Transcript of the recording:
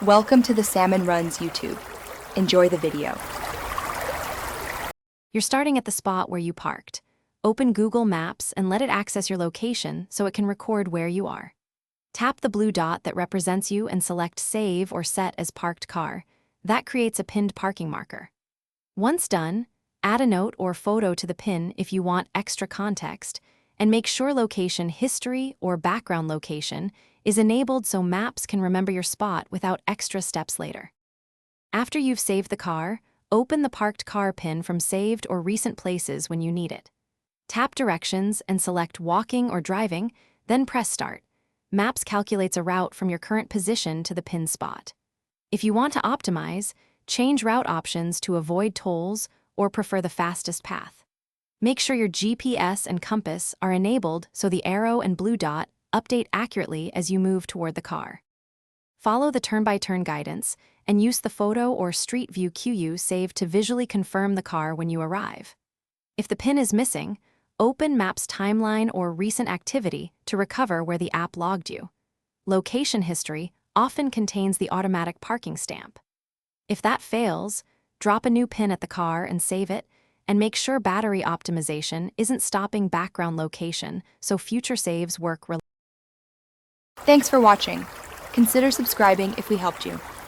Welcome to the Salmon Runs YouTube. Enjoy the video. You're starting at the spot where you parked. Open Google Maps and let it access your location so it can record where you are. Tap the blue dot that represents you and select Save or Set as Parked Car. That creates a pinned parking marker. Once done, add a note or photo to the pin if you want extra context, and make sure location history or background location is enabled so maps can remember your spot without extra steps later. After you've saved the car, open the parked car pin from saved or recent places when you need it. Tap directions and select walking or driving, then press start. Maps calculates a route from your current position to the pin spot. If you want to optimize, change route options to avoid tolls or prefer the fastest path. Make sure your GPS and compass are enabled so the arrow and blue dot update accurately as you move toward the car. Follow the turn-by-turn guidance and use the photo or street view QU saved to visually confirm the car when you arrive. If the pin is missing, open Maps timeline or recent activity to recover where the app logged you. Location history often contains the automatic parking stamp. If that fails, drop a new pin at the car and save it, and make sure battery optimization isn't stopping background location so future saves work. Thanks for watching. Consider subscribing if we helped you.